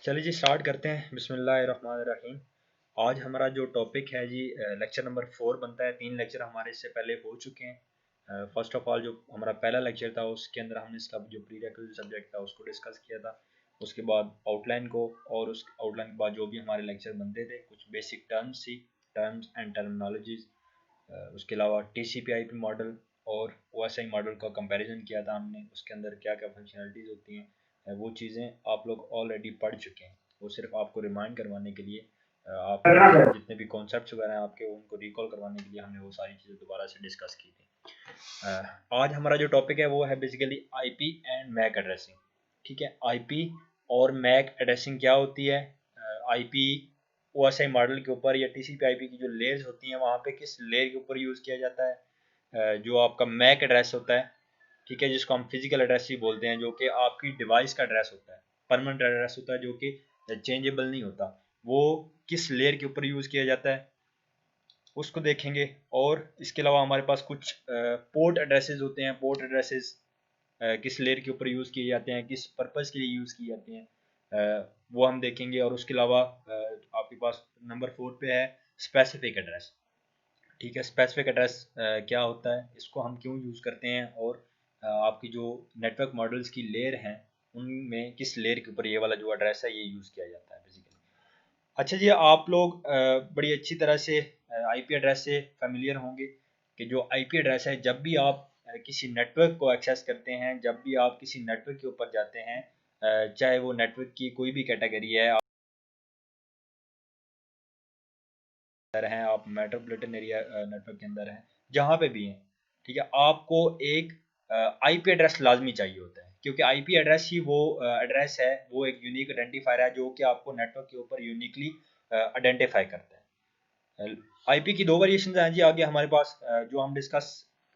चलिए जी स्टार्ट करते हैं। बिस्मिल्लाहिर्रहमानिर्रहीम। आज हमारा जो टॉपिक है जी लेक्चर नंबर 4 बनता है। 3 लेक्चर हमारे इससे पहले हो चुके हैं। फर्स्ट ऑफ ऑल जो हमारा पहला लेक्चर था उसके अंदर हमने इसका जो प्री रिक्विजिट सब्जेक्ट था उसको डिस्कस किया था। उसके बाद आउटलाइन को, और उस आउटलाइन के बाद जो भी हमारे लेक्चर बनते थे, कुछ बेसिक टर्म्स थी, टर्म्स एंड टर्मिनोलॉजीज। उसके अलावा TCP/IP मॉडल और OSI मॉडल का कंपैरिजन किया था हमने। उसके अंदर क्या क्या फंक्शनलिटीज़ होती हैं, वो चीज़ें आप लोग ऑलरेडी पढ़ चुके हैं। वो सिर्फ आपको रिमाइंड करवाने के लिए, आपके जितने भी कॉन्सेप्ट्स वगैरह हैं आपके, उनको रिकॉल करवाने के लिए हमने वो सारी चीज़ें दोबारा से डिस्कस की थी। आज हमारा जो टॉपिक है वो है basically IP and MAC addressing. ठीक है, IP और मैक एड्रेसिंग क्या होती है। IP OSI मॉडल के ऊपर या TCP/IP की जो लेयर्स होती हैं वहाँ पे किस लेयर के ऊपर यूज़ किया जाता है। जो आपका मैक एड्रेस होता है, ठीक है, जिसको हम फिजिकल एड्रेस ही बोलते हैं, जो कि आपकी डिवाइस का एड्रेस होता है, परमानेंट एड्रेस होता है, जो कि चेंजेबल नहीं होता, वो किस लेयर के ऊपर यूज़ किया जाता है उसको देखेंगे। और इसके अलावा हमारे पास कुछ पोर्ट एड्रेसेस होते हैं। पोर्ट एड्रेसेस किस लेयर के ऊपर यूज़ किए जाते हैं, किस पर्पज़ के लिए यूज़ किए जाते हैं, वो हम देखेंगे। और उसके अलावा आपके पास नंबर 4 पे है स्पेसिफिक एड्रेस। ठीक है, स्पेसिफिक एड्रेस क्या होता है, इसको हम क्यों यूज़ करते हैं, और आपकी जो नेटवर्क मॉडल्स की लेयर हैं उनमें किस लेयर के ऊपर ये वाला जो एड्रेस है ये यूज़ किया जाता है बेसिकली। अच्छा जी, आप लोग बड़ी अच्छी तरह से IP एड्रेस से फेमिलियर होंगे कि जो IP एड्रेस है, जब भी आप किसी नेटवर्क को एक्सेस करते हैं, जब भी आप किसी नेटवर्क के ऊपर जाते हैं, चाहे वो नेटवर्क की कोई भी कैटेगरी है, हैं आप मेट्रोपॉलिटन एरिया नेटवर्क के अंदर हैं, जहाँ पे भी हैं, ठीक है, आपको एक IP एड्रेस लाजमी चाहिए होता है, क्योंकि IP एड्रेस ही वो एड्रेस है, वो एक यूनिक आइडेंटिफायर है जो कि आपको नेटवर्क के ऊपर यूनिकली आइडेंटिफाई करता है। IP की दो वेरिएशन हैं जी आगे हमारे पास, जो हम डिस्कस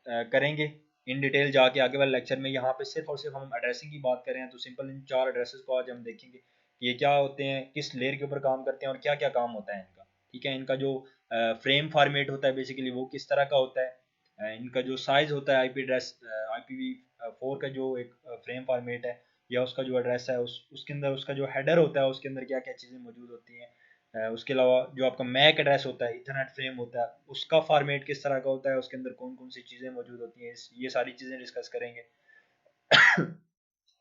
करेंगे इन डिटेल जाके आगे वाले लेक्चर में। यहाँ पे सिर्फ और सिर्फ हम एड्रेसिंग की बात कर रहे हैं, तो सिंपल इन 4 एड्रेसेस को आज हम देखेंगे कि ये क्या होते हैं, किस लेयर के ऊपर काम करते हैं, और क्या क्या काम होता है इनका। ठीक है, इनका जो फ्रेम फॉर्मेट होता है बेसिकली वो किस तरह का होता है, इनका जो साइज़ होता है IP एड्रेस, IPv4 का जो एक फ्रेम फॉर्मेट है या उसका जो एड्रेस है, उसके अंदर उसका जो हेडर होता है उसके अंदर क्या क्या चीज़ें मौजूद होती हैं। उसके अलावा जो आपका मैक एड्रेस होता है, इथरनेट फ्रेम होता है, उसका फॉर्मेट किस तरह का होता है, उसके अंदर कौन कौन सी चीज़ें मौजूद होती हैं, ये सारी चीज़ें डिस्कस करेंगे।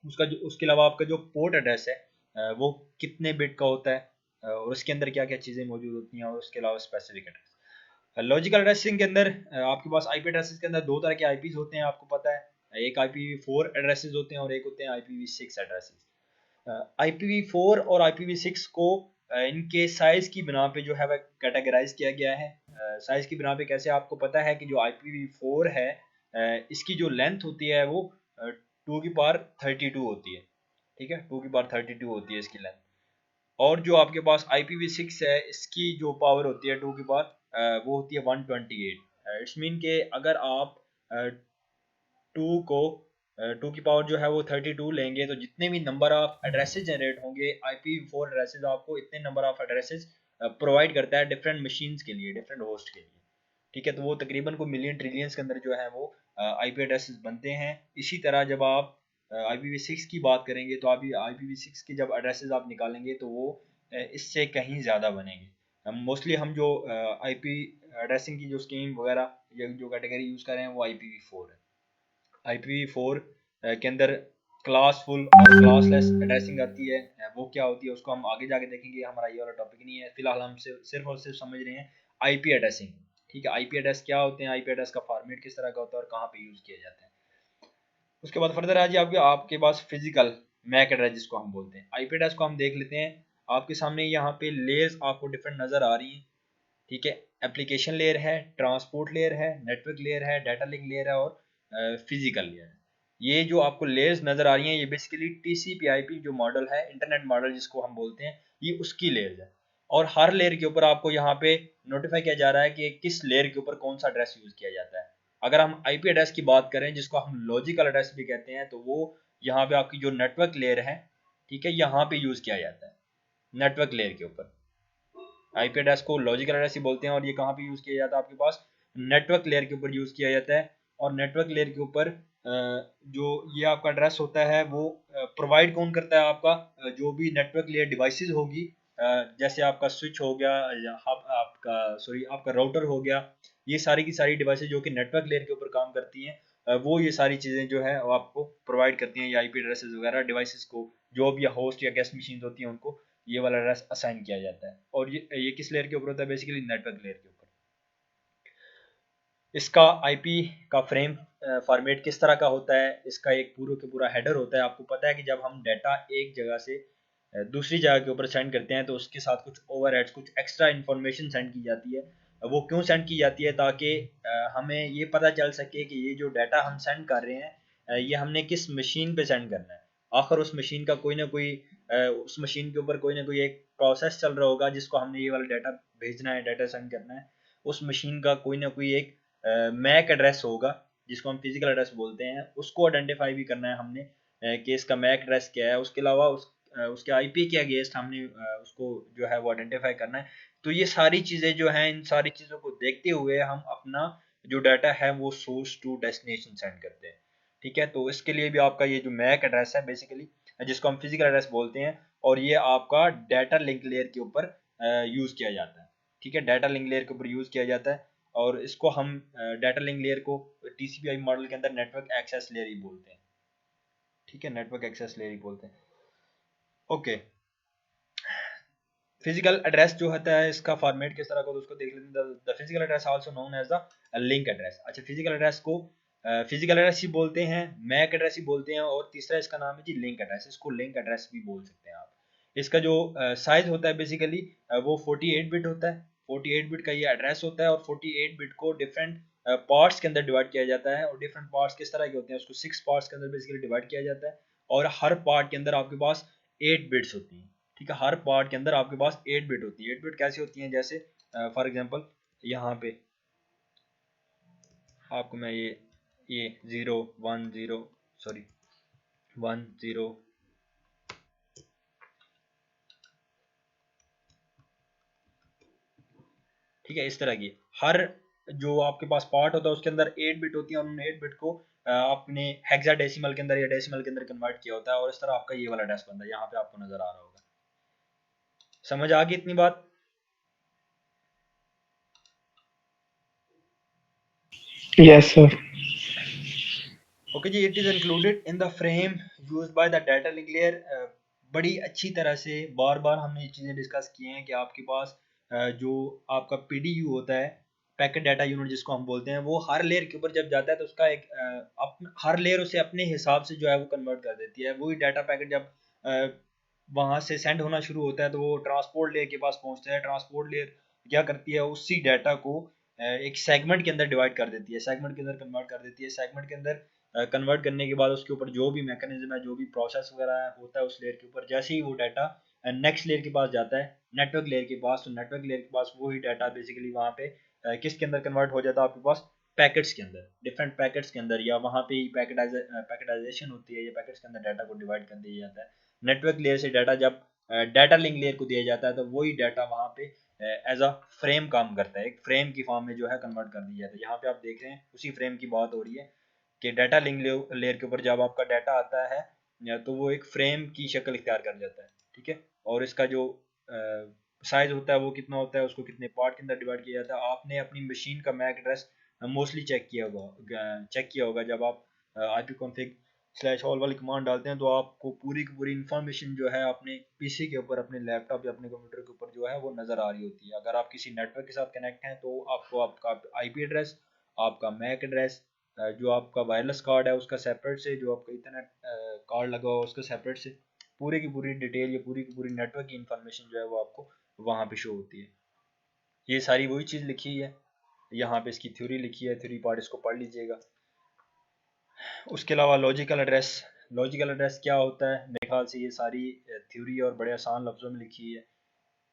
उसके अलावा आपका जो पोर्ट एड्रेस है, वो कितने बिट का होता है, और उसके अंदर क्या क्या चीज़ें मौजूद होती हैं, और उसके अलावा स्पेसिफिक एड्रेस। लॉजिकल एड्रेसिंग के अंदर आपके पास IP एड्रेसेस के अंदर दो तरह के IPs होते हैं, आपको पता है। एक IPv4 एड्रेसेस होते हैं और एक होते हैं IPv6 एड्रेसेस। IPv4 और IPv6 को इनके साइज़ की बिना पे जो है वह कैटेगराइज किया गया है। साइज़ की बिना पे कैसे, आपको पता है कि जो IPv4 है, इसकी जो लेंथ होती है वो 2 की पावर 32 होती है। ठीक है, 2 की पावर 32 होती है इसकी लेंथ। और जो आपके पास IPv6 है, इसकी जो पावर होती है 2 की पावर वो होती है 128। इट्स मीन के अगर आप 2 को 2 की पावर जो है वो 32 लेंगे, तो जितने भी नंबर ऑफ एड्रेसेस जनरेट होंगे, IPv4 एड्रेसेस आपको इतने नंबर ऑफ एड्रेसेस प्रोवाइड करता है डिफरेंट मशीन्स के लिए, डिफरेंट होस्ट के लिए। ठीक है, तो वो तकरीबन को मिलियन ट्रिलियंस के अंदर जो है वो IP एड्रेसेस बनते हैं। इसी तरह जब आप IPv6 की बात करेंगे, तो आप IPv6 के जब एड्रेसेस आप निकालेंगे तो वो इससे कहीं ज़्यादा बनेंगे। मोस्टली हम जो IP एड्रेसिंग की जो स्कीम वगैरह या जो कैटेगरी यूज़ कर रहे हैं वो IPv4 है। IPv4 के अंदर क्लासफुल और क्लासलेस एड्रेसिंग आती है। वो क्या होती है उसको हम आगे जाके देखेंगे, हमारा ये वाला टॉपिक नहीं है। फिलहाल हम सिर्फ और सिर्फ समझ रहे हैं IP एड्रेसिंग। ठीक है, IP एड्रेस क्या होते हैं, IP एड्रेस का फॉर्मेट किस तरह का होता है और कहाँ पे यूज़ किया जाता है। उसके बाद फर्दर आ जाए आपके पास फिजिकल मैक एड्रेस जिसको हम बोलते हैं। IP एड्रेस को हम देख लेते हैं। आपके सामने यहाँ पे लेयर्स आपको डिफरेंट नज़र आ रही हैं। ठीक है, एप्लीकेशन लेयर है, ट्रांसपोर्ट लेयर है, नेटवर्क लेयर है, डाटा लिंक लेयर है, और फिजिकल लेयर है। ये जो आपको लेयर्स नज़र आ रही हैं, ये बेसिकली TCP/IP जो मॉडल है, इंटरनेट मॉडल जिसको हम बोलते हैं, ये उसकी लेयर है। और हर लेयर के ऊपर आपको यहाँ पे नोटिफाई किया जा रहा है कि किस लेयर के ऊपर कौन सा एड्रेस यूज़ किया जाता है। अगर हम IP एड्रेस की बात करें, जिसको हम लॉजिकल एड्रेस भी कहते हैं, तो वो यहाँ पे आपकी जो नेटवर्क लेयर है, ठीक है, यहाँ पे यूज़ किया जाता है, नेटवर्क लेयर के ऊपर। IP एड्रेस को लॉजिकल एड्रेस ही बोलते हैं, और ये कहाँ पे यूज़ किया जाता है, आपके पास नेटवर्क लेयर के ऊपर यूज़ किया जाता है। और नेटवर्क लेयर के ऊपर जो ये आपका एड्रेस होता है वो प्रोवाइड कौन करता है? आपका जो भी नेटवर्क लेयर डिवाइसेस होगी, जैसे आपका स्विच हो गया या आपका राउटर हो गया, ये सारी की सारी डिवाइसेस जो कि नेटवर्क लेयर के ऊपर काम करती हैं, वो ये सारी चीज़ें जो है वो आपको प्रोवाइड करती हैं, ये आईपी एड्रेसेस वगैरह डिवाइसेस को, जो भी होस्ट या गेस्ट मशीन होती हैं उनको ये वाला एड्रेस असाइन किया जाता है। और ये किस लेयर के ऊपर होता है? बेसिकली नेटवर्क लेयर के ऊपर। इसका आईपी का फ्रेम फॉर्मेट किस तरह का होता है? इसका एक पूरा के पूरा हेडर होता है। आपको पता है कि जब हम डाटा एक जगह से दूसरी जगह के ऊपर सेंड करते हैं तो उसके साथ कुछ ओवरहेड्स, कुछ एक्स्ट्रा इन्फॉर्मेशन सेंड की जाती है। वो क्यों सेंड की जाती है? ताकि हमें ये पता चल सके कि ये जो डाटा हम सेंड कर रहे हैं ये हमने किस मशीन पे सेंड करना है। आखिर उस मशीन का कोई ना कोई उस मशीन के ऊपर कोई ना कोई एक प्रोसेस चल रहा होगा जिसको हमने ये वाला डाटा भेजना है, डाटा सेंड करना है। उस मशीन का कोई ना कोई एक मैक एड्रेस होगा जिसको हम फिजिकल एड्रेस बोलते हैं, उसको आइडेंटिफाई भी करना है हमने कि इसका मैक एड्रेस क्या है। उसके अलावा उसके आईपी के अगेंस्ट हमने उसको जो है वो आइडेंटिफाई करना है। तो ये सारी चीज़ें जो हैं, इन सारी चीज़ों को देखते हुए हम अपना जो डाटा है वो सोर्स टू डेस्टिनेशन सेंड करते हैं। ठीक है, तो इसके लिए भी आपका ये जो मैक एड्रेस है बेसिकली, जिसको हम फिजिकल एड्रेस बोलते हैं, और ये आपका डाटा लिंक लेयर के ऊपर यूज़ किया जाता है। ठीक है, डाटा लिंक लेयर के ऊपर यूज़ किया जाता है, और इसको हम डाटा लिंक लेयर को टीसीपी मॉडल के अंदर नेटवर्क एक्सेस लेयर ही बोलते हैं। ठीक है, नेटवर्क एक्सेस लेयर ही बोलते हैं। ओके, फिजिकल एड्रेस जो होता है इसका फॉर्मेट किस तरह का, तो उसको देख लेते हैं। The physical address also known as the link address. अच्छा, फिजिकल एड्रेस को फिजिकल एड्रेस ही बोलते हैं, मैक एड्रेस ही बोलते हैं, और तीसरा इसका नाम है जी लिंक एड्रेस। इसको लिंक एड्रेस भी बोल सकते हैं आप। इसका जो साइज होता है बेसिकली वो 48 बिट होता है। 48 बिट का ये एड्रेस होता है, और 48 बिट को डिफरेंट पार्ट्स के अंदर डिवाइड किया जाता है। और डिफरेंट पार्ट्स किस तरह के होते हैं? उसको 6 पार्ट्स के अंदर बेसिकली डिवाइड किया जाता है, और हर पार्ट के अंदर आपके पास 8 बिट्स होती हैं। ठीक है, हर पार्ट के अंदर आपके पास 8 बिट होती है। 8 बिट कैसी होती हैं? जैसे फॉर एग्जांपल यहाँ पे आपको मैं ये 0 1 0 सॉरी 1 0, ठीक है, इस तरह की हर जो आपके पास पार्ट होता है उसके अंदर 8 बिट होती है, और उन 8 बिट को आपने हेक्साडेसिमल के अंदर या डेसिमल के अंदर कन्वर्ट किया होता है, और इस तरह आपका ये वाला डेस्क बनता है। यहाँ पे आपको नजर आ रहा होगा। समझ आ गई इतनी बात? Yes, sir. ओके जी, it is included in the frame used by the data link layer. बड़ी अच्छी तरह से बार बार हमने ये चीज़ें डिस्कस की हैं कि आपके पास जो आपका पीडीयू होता है, पैकेट डाटा यूनिट जिसको हम बोलते हैं, वो हर लेयर के ऊपर जब जाता है तो उसका एक हर लेयर उसे अपने हिसाब से जो है वो कन्वर्ट कर देती है। वही डाटा पैकेट जब वहाँ से सेंड होना शुरू होता है तो वो ट्रांसपोर्ट लेयर के पास पहुँचता है। ट्रांसपोर्ट लेयर क्या करती है? उसी डाटा को एक सेगमेंट के अंदर डिवाइड कर देती है, सेगमेंट के अंदर कन्वर्ट कर देती है। सेगमेंट के अंदर कन्वर्ट करने के बाद उसके ऊपर जो भी मैकेनिज्म है, जो भी प्रोसेस वगैरह होता है उस लेयर के ऊपर, जैसे ही वो डाटा नेक्स्ट लेयर के पास जाता है, नेटवर्क लेयर के पास, तो नेटवर्क लेयर के पास वही डाटा बेसिकली वहाँ पे किसके अंदर कन्वर्ट हो जाता है? आपके पास पैकेट्स के अंदर, डिफरेंट पैकेट्स के अंदर, या वहाँ पे ही पैकेटाइजेशन होती है, या पैकेट्स के अंदर डाटा को डिवाइड कर दिया जाता है। नेटवर्क लेयर से डाटा जब डाटा लिंक लेयर को दिया जाता है तो वही डाटा वहाँ पे एज अ फ्रेम काम करता है, एक फ्रेम की फॉर्म में जो है कन्वर्ट कर दिया जाता है। यहाँ पे आप देख रहे हैं उसी फ्रेम की बात हो रही है कि डाटा लिंक लेयर के ऊपर जब आपका डाटा आता है तो वो एक फ्रेम की शक्ल इख्तियार कर जाता है। ठीक है, और इसका जो साइज होता है वो कितना होता है, उसको कितने पार्ट के अंदर डिवाइड किया जाता है। आपने अपनी मशीन का मैक एड्रेस मोस्टली चेक किया होगा जब आप IP config /all वाली कमांड डालते हैं तो आपको पूरी की पूरी इंफॉर्मेशन जो है अपने पीसी के ऊपर, अपने लैपटॉप या अपने कंप्यूटर के ऊपर जो है वो नज़र आ रही होती है। अगर आप किसी नेटवर्क के साथ कनेक्ट हैं तो आपको आपका IP एड्रेस, आपका मैक एड्रेस, जो आपका वायरलेस कार्ड है उसका सेपरेट से, जो आपका इथरनेट कार्ड लगा हुआ उसका सेपरेट से, पूरी की पूरी डिटेल या पूरी की पूरी नेटवर्क की इंफॉर्मेशन जो है वो आपको वहाँ पे शो होती है। ये सारी वही चीज़ लिखी है, यहाँ पे इसकी थ्योरी लिखी है, थ्योरी पार्ट इसको पढ़ लीजिएगा। उसके अलावा लॉजिकल एड्रेस क्या होता है? मेरे ख्याल से ये सारी थ्योरी और बड़े आसान लफ्ज़ों में लिखी है।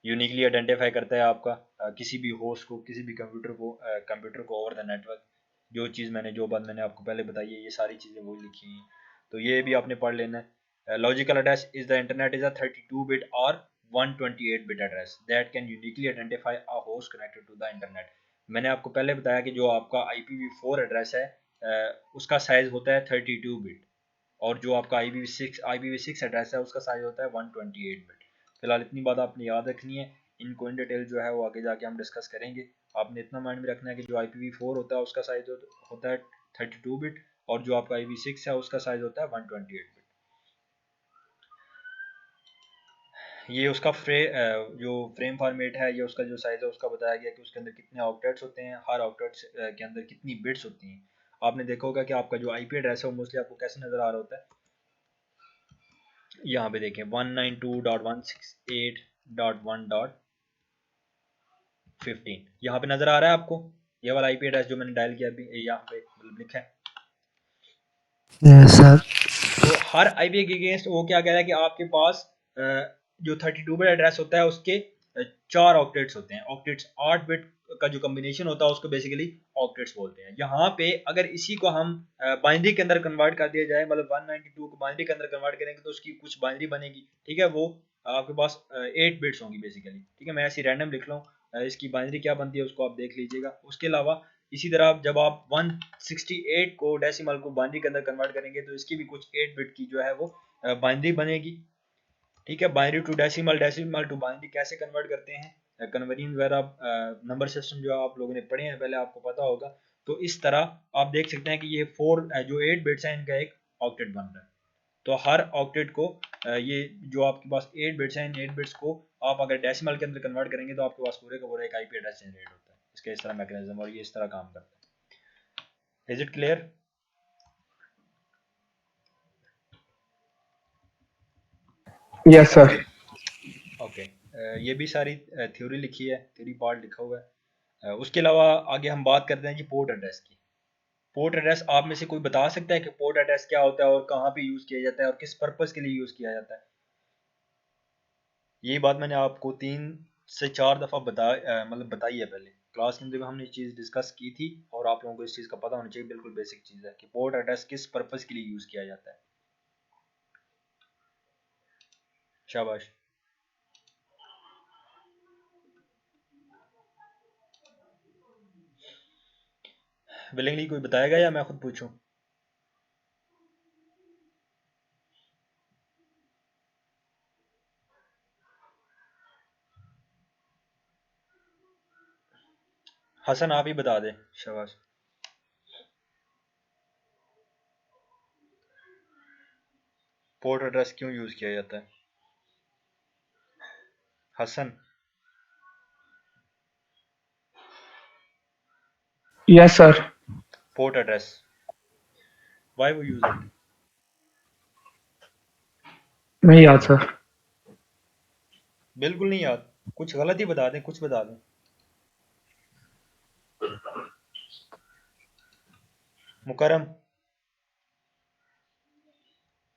यूनिकली आइडेंटिफाई करता है आपका किसी भी होस्ट को, किसी भी कंप्यूटर को ओवर द नेटवर्क। जो बात मैंने आपको पहले बताई है, ये सारी चीज़ें वही लिखी हैं, तो ये भी आपने पढ़ लेना है। Logical address is the internet is a 32 bit और 128 bit address that can uniquely identify a host connected to the internet. मैंने आपको पहले बताया कि जो आपका IPv4 एड्रेस है उसका साइज होता है 32 बिट, और जो आपका IPv6 एड्रेस है उसका साइज होता है 128 बिट। फिलहाल इतनी बात आपने याद रखनी है, इनको इन डिटेल जो है वो आगे जाके हम डिस्कस करेंगे। आपने इतना माइंड में रखना है कि जो IPv4 होता है उसका साइज होता है 32 बिट, और जो आपका IPv6 है उसका साइज होता है 128 बिट। ये उसका जो फ्रेम फॉर्मेट है, ये उसका जो साइज है उसका बताया गया कि उसके अंदर कितने ऑक्टेट्स होते हैं, हर ऑक्टेट्स के अंदर कितनी बिट्स होती हैं। आपने देखा होगा कि आपका जो IP एड्रेस है वो मोस्टली आपको कैसे नज़र आ रहा होता है, यहाँ पे देखें 192.168.1.15 यहाँ पे नज़र आ रहा है आपको, ये वाला IP एड्रेस जो मैंने डायल किया अभी यहाँ पे लिखा है। Yes sir. तो हर IP के अगेंस्ट वो क्या कह रहा है कि आपके पास जो 32 बिट एड्रेस होता है उसके 4 ऑक्टेट्स होते हैं। ऑक्टेट्स 8 बिट का जो कॉम्बिनेशन होता है उसको बेसिकली ऑक्टेट्स बोलते हैं। यहाँ पे अगर इसी को हम बाइनरी के अंदर कन्वर्ट कर दिया जाए, मतलब 192 को बाइनरी के अंदर कन्वर्ट करेंगे तो उसकी कुछ बाइनरी बनेगी, ठीक है, वो आपके पास 8 बिट्स होंगी बेसिकली, ठीक है। मैं ऐसी रैंडम लिख रहा हूँ, इसकी बाइनरी क्या बनती है उसको आप देख लीजिएगा। उसके अलावा इसी तरह जब आप 168 को डेसिमल को बाइनरी के अंदर कन्वर्ट करेंगे तो इसकी भी कुछ 8 बिट की जो है वो बाइनरी बनेगी, ठीक है। Binary to decimal, decimal to binary कैसे कन्वर्ट करते हैं, कन्वर्जन वगैरह नंबर सिस्टम जो आप लोगों ने पढ़े हैं पहले, आपको पता होगा। तो इस तरह आप देख सकते हैं कि ये 4 जो 8 बिट्स हैं इनका एक ऑक्टेट बन रहा है। तो हर ऑक्टेट को ये जो आपके पास 8 बिट्स हैं, इन 8 बिट्स को आप अगर डेसिमल के अंदर कन्वर्ट करेंगे तो आपके पास पूरे का पूरा एक IP एड्रेस जनरेट होता है। इसका इस तरह मैकेनिज्म और ये इस तरह काम करता है। Is it clear? Yes sir. Okay, ये भी सारी थ्योरी लिखी है, थ्योरी पार्ट लिखा हुआ है। उसके अलावा आगे हम बात करते हैं जी पोर्ट एड्रेस की। पोर्ट एड्रेस आप में से कोई बता सकता है कि पोर्ट एड्रेस क्या होता है और कहाँ पे यूज़ किया जाता है और किस पर्पज़ के लिए यूज़ किया जाता है? यही बात मैंने आपको 3 से 4 दफ़ा मतलब बताई है पहले क्लास के अंदर, हमने ये चीज़ डिस्कस की थी और आप लोगों को इस चीज़ का पता होना चाहिए। बिल्कुल बेसिक चीज़ है कि पोर्ट एड्रेस किस पर्पज़ के लिए यूज़ किया जाता है। शाबाश। विलिंगली कोई बताएगा या मैं खुद पूछूं? हसन आप ही बता दें। शाबाश। पोर्ट एड्रेस क्यों यूज़ किया जाता है? Hasan. Yes sir. Port address, why we use it? नहीं याद सर। बिल्कुल नहीं याद? कुछ गलत ही बता दें, कुछ बता दें। मुकरम।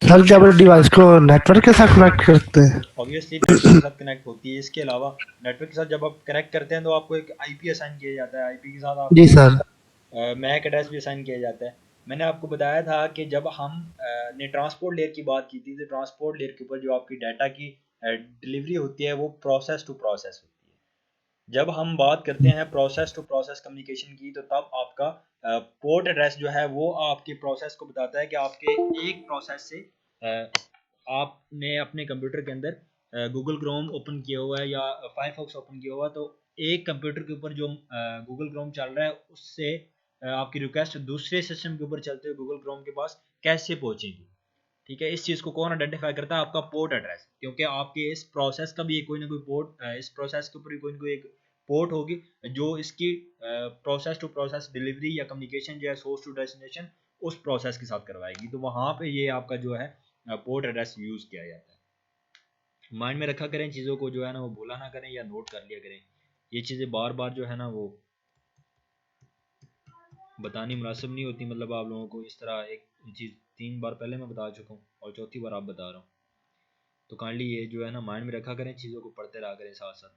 सर क्या अपने डिवाइस को नेटवर्क के साथ कनेक्ट करते हैं? ऑब्वियसली नेटवर्क के साथ कनेक्ट होती है। इसके अलावा नेटवर्क के साथ जब आप कनेक्ट करते हैं तो आपको एक IP असाइन किया जाता है। IP के साथ जी आपको एक सर। मैक एड्रेस भी असाइन किया जाता है। मैंने आपको बताया था कि जब हम ने ट्रांसपोर्ट लेयर की बात की थी तो ट्रांसपोर्ट लेयर के ऊपर जो आपकी डाटा की डिलीवरी होती है वो प्रोसेस टू प्रोसेस होती है। जब हम बात करते हैं प्रोसेस टू प्रोसेस कम्युनिकेशन की तो तब आपका पोर्ट एड्रेस जो है वो आपके प्रोसेस को बताता है कि आपके एक प्रोसेस से आपने अपने कंप्यूटर के अंदर गूगल क्रोम ओपन किया हुआ है या फायरफॉक्स ओपन किया हुआ है, तो एक कंप्यूटर के ऊपर जो गूगल क्रोम चल रहा है उससे आपकी रिक्वेस्ट दूसरे सिस्टम के ऊपर चलते हुए गूगल क्रोम के पास कैसे पहुंचेगी, ठीक है। इस चीज़ को कौन आइडेंटिफाई करता है? आपका पोर्ट एड्रेस, क्योंकि आपके इस प्रोसेस का भी कोई ना कोई पोर्ट, इस प्रोसेस के ऊपर कोई ना कोई एक पोर्ट होगी जो इसकी प्रोसेस टू प्रोसेस डिलीवरी या कम्युनिकेशन जो है सोर्स टू डेस्टिनेशन उस प्रोसेस के साथ करवाएगी। तो वहाँ पे ये आपका जो है पोर्ट एड्रेस यूज़ किया जाता है। माइंड में रखा करें चीज़ों को, जो है ना वो भूला ना करें या नोट कर लिया करें। ये चीज़ें बार बार जो है ना वो बतानी मुनासिब नहीं होती। मतलब आप लोगों को इस तरह एक चीज़ 3 बार पहले मैं बता चुका हूँ और चौथी बार आप बता रहा हूँ। तो काइंडली ये जो है ना माइंड में रखा करें, चीज़ों को पढ़ते रहा करें साथ साथ।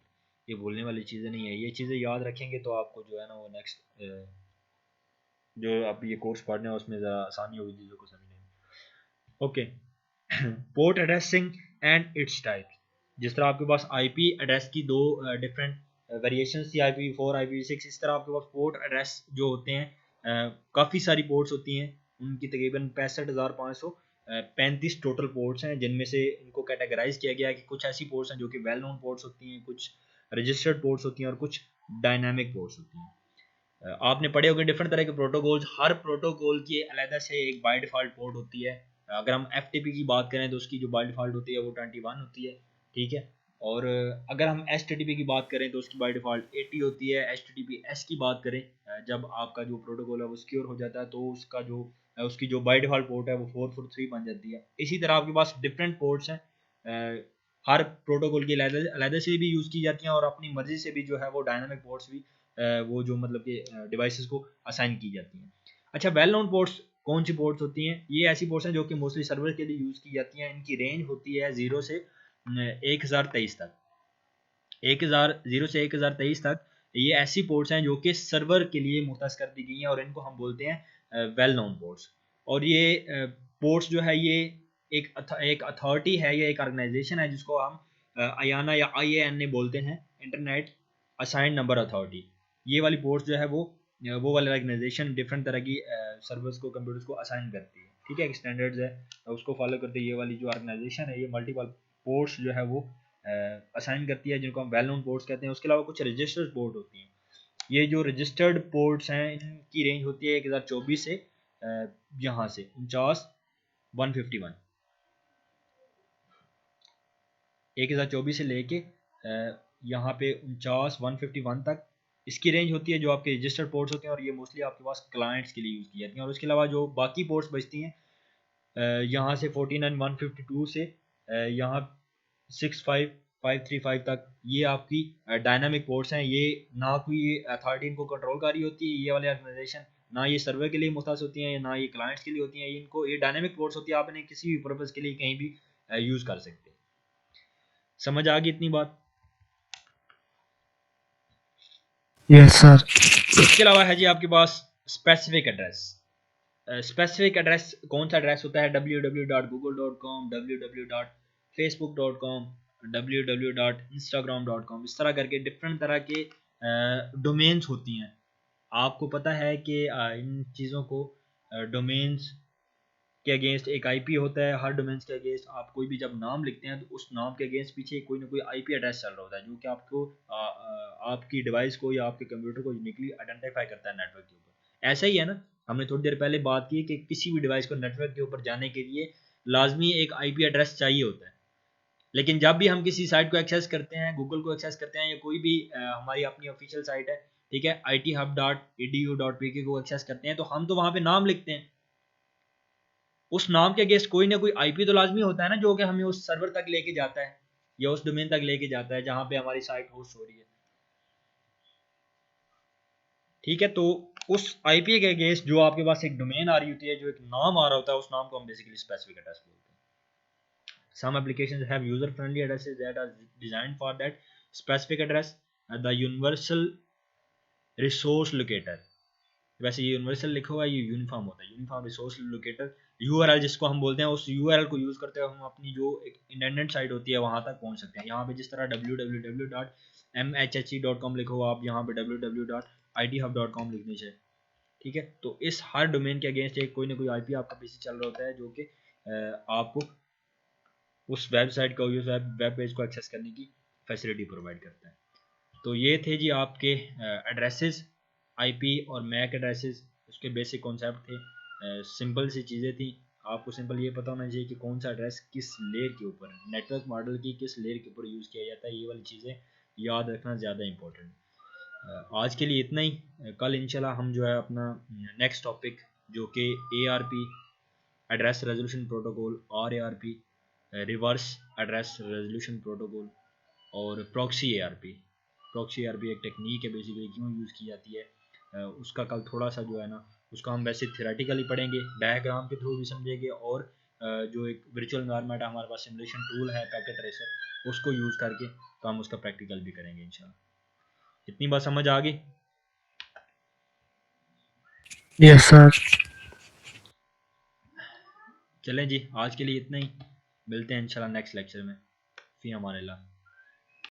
ये भूलने वाली चीज़ें नहीं है, ये चीज़ें याद रखेंगे तो आपको जो है ना वो नेक्स्ट जो आप ये कोर्स पढ़ने हैं उसमें ज़रा आसानी होगी चीज़ों को समझने में। Okay. Port addressing and it's type. जिस तरह आपके पास IP एड्रेस की दो डिफरेंट वेरिएशंस थी, IPv4 IPv6, इस तरह आपके पास पोर्ट एड्रेस जो होते हैं काफ़ी सारी पोर्ट्स होती हैं, उनकी तकरीबन 65,535 टोटल पोर्ट्स हैं, जिनमें से इनको कैटेगराइज किया गया है कि कुछ ऐसी पोर्ट्स हैं जो कि वेल नोन पोर्ट्स होती हैं, कुछ रजिस्टर्ड पोर्ट्स होती हैं और कुछ डायनामिक पोर्ट्स होती हैं। आपने पढ़े होंगे डिफरेंट तरह के प्रोटोकॉल्स, हर प्रोटोकॉल की अलग से एक बाय डिफ़ॉल्ट पोर्ट होती है। अगर हम FTP की बात करें तो उसकी जो बाय डिफ़ॉल्ट होती है वो 21 होती है, ठीक है। और अगर हम HTTP की बात करें तो उसकी बाय डिफ़ॉल्ट 80 होती है। HTTPS की बात करें, जब आपका जो प्रोटोकॉल है वो सिक्योर हो जाता है तो उसका जो उसकी जो बाय डिफ़ॉल्ट पोर्ट है वो 443 बन जाती है। इसी तरह आपके पास डिफरेंट पोर्ट्स हैं, हर प्रोटोकॉल की अलग से भी यूज़ की जाती हैं और अपनी मर्ज़ी से भी जो है वो डायनामिक पोर्ट्स भी वो जो मतलब कि डिवाइसेस को असाइन की जाती हैं। अच्छा, वेल नोन पोर्ट्स कौन सी पोर्ट्स होती हैं? ये ऐसी पोर्ट्स हैं जो कि मोस्टली सर्वर के लिए यूज़ की जाती हैं। इनकी रेंज होती है 0 से 1023 तक। 0 से 1023 तक ये ऐसी पोर्ट्स हैं जो कि सर्वर के लिए मुख्तस कर दी गई हैं और इनको हम बोलते हैं वेल नोन पोर्ट्स। और ये पोर्ट्स जो है ये एक अथॉरिटी है या एक ऑर्गेनाइजेशन है जिसको हम आयाना या IANA बोलते हैं, इंटरनेट असाइंड नंबर अथॉरिटी। ये वाली पोर्ट्स जो है वो वाली ऑर्गेनाइजेशन डिफरेंट तरह की सर्वर्स को, कंप्यूटर्स को असाइन करती है, ठीक है। एक स्टैंडर्ड्स है उसको फॉलो करते ये वाली जो ऑर्गेनाइजेशन है ये मल्टीपल पोर्ट्स जो है वो असाइन करती है, जिनको हम वेल नोन पोर्ट्स कहते हैं। उसके अलावा कुछ रजिस्टर्ड पोर्ट होती हैं। ये जो रजिस्टर्ड पोर्ट्स हैं इनकी रेंज होती है 1024 से यहाँ से 49,151, 1024 से लेके यहाँ पे 49,151 तक इसकी रेंज होती है जो आपके रजिस्टर्ड पोर्ट्स होते हैं, और ये मोस्टली आपके पास क्लाइंट्स के लिए यूज़ की जाती हैं। और उसके अलावा जो बाकी पोर्ट्स बचती हैं यहाँ से 49,152 से यहाँ 65,535 तक ये आपकी डायनामिक पोर्ट्स हैं। ये ना कोई अथॉरिटी इनको कंट्रोल कर रही होती है, ये वाली ऑर्गेनाइजेशन ना ये सर्वर के लिए मुख्तास होती हैं ना ये क्लाइंट्स के लिए होती हैं। इनको ये डायनामिक पोर्ट्स होती है, आप इन्हें किसी भी पर्पज़ के लिए कहीं भी यूज़ कर सकते हैं। समझ आ गई इतनी बात? Yes sir. इसके अलावा है जी आपके पास स्पेसिफिक एड्रेस। स्पेसिफिक एड्रेस कौन सा एड्रेस होता है? www.google.com, www.facebook.com, www.instagram.com, इस तरह करके डिफरेंट तरह के डोमेन्स होती हैं। आपको पता है कि इन चीज़ों को डोमेन्स के अगेंस्ट एक IP होता है। हर डोमेन्स के अगेंस्ट आप कोई भी जब नाम लिखते हैं तो उस नाम के अगेंस्ट पीछे कोई ना कोई IP एड्रेस चल रहा होता है जो कि आपको आपकी डिवाइस को या आपके कंप्यूटर को यूनिकली आइडेंटिफाई करता है नेटवर्क के ऊपर। ऐसा ही है ना, हमने थोड़ी देर पहले बात की कि किसी भी डिवाइस को नेटवर्क के ऊपर जाने के लिए लाजमी एक IP एड्रेस चाहिए होता है। लेकिन जब भी हम किसी साइट को एक्सेस करते हैं, गूगल को एक्सेस करते हैं या कोई भी हमारी अपनी ऑफिशियल साइट है, ठीक है, ithub.edu.pk को एक्सेस करते हैं तो हम तो वहाँ पे नाम लिखते हैं। उस नाम के अगेंस्ट कोई ना कोई IP तो लाजमी होता है ना जो कि हमें उस सर्वर तक लेके जाता है या उस डोमेन तक लेके जाता है जहाँ पे हमारी साइट होस्ट हो रही है, ठीक है। तो उस IP के अगेंस्ट जो आपके पास एक डोमेन आ रही होती है, जो एक नाम आ रहा होता है, उस नाम को हम बेसिकली स्पेसिफिक एड्रेस बोलते हैं। Some applications have user-friendly addresses that are designed for that specific address. The universal resource locator, वैसे ये यूनिवर्सल लिखा हुआ है, ये यूनिफॉर्म होता है। यूनिफॉर्म रिसोर्स लोकेटर, URL जिसको हम बोलते हैं, उस URL को यूज़ करते हुए हम अपनी जो एक इंटरनेट साइट होती है वहाँ तक पहुँच सकते हैं। यहाँ पे जिस तरह www.mhhe.com लिखो आप यहाँ पे www.ithub.com लिखने चाहिए, ठीक है। तो इस हर डोमेन के अगेंस्ट एक कोई ना कोई IP आपका पीछे चल रहा होता है जो कि आपको उस वेबसाइट को, उस वेब पेज को एक्सेस करने की फैसिलिटी प्रोवाइड करता है। तो ये थे जी आपके एड्रेसेस, IP और मैक एड्रेसेस, उसके बेसिक कॉन्सेप्ट थे। सिंपल सी चीज़ें थी। आपको सिंपल ये पता होना चाहिए कि कौन सा एड्रेस किस लेयर के ऊपर, नेटवर्क मॉडल की किस लेयर के ऊपर यूज़ किया जाता है। ये वाली चीज़ें याद रखना ज़्यादा इंपॉर्टेंट। आज के लिए इतना ही। कल इंशाल्लाह हम जो है अपना नेक्स्ट टॉपिक जो कि ARP, address resolution protocol, RARP, reverse address resolution protocol, और प्रॉक्सी ARP। प्रॉक्सी ARP एक टेक्निक है बेसिकली, क्यों यूज़ की जाती है उसका कल थोड़ा सा जो है ना उसका हम वैसे थियोरेटिकली पढ़ेंगे, डायग्राम के थ्रू भी समझेंगे, और जो एक वर्चुअल एनवायरनमेंट है हमारे पास, सिमुलेशन टूल है पैकेट ट्रेसर, उसको यूज़ करके तो हम उसका प्रैक्टिकल भी करेंगे इंशाल्लाह। इतनी बात समझ आ गई? Yes sir. चलें जी, आज के लिए इतना ही। मिलते हैं इंशाल्लाह नेक्स्ट लेक्चर में। फ़ी अमान अल्लाह।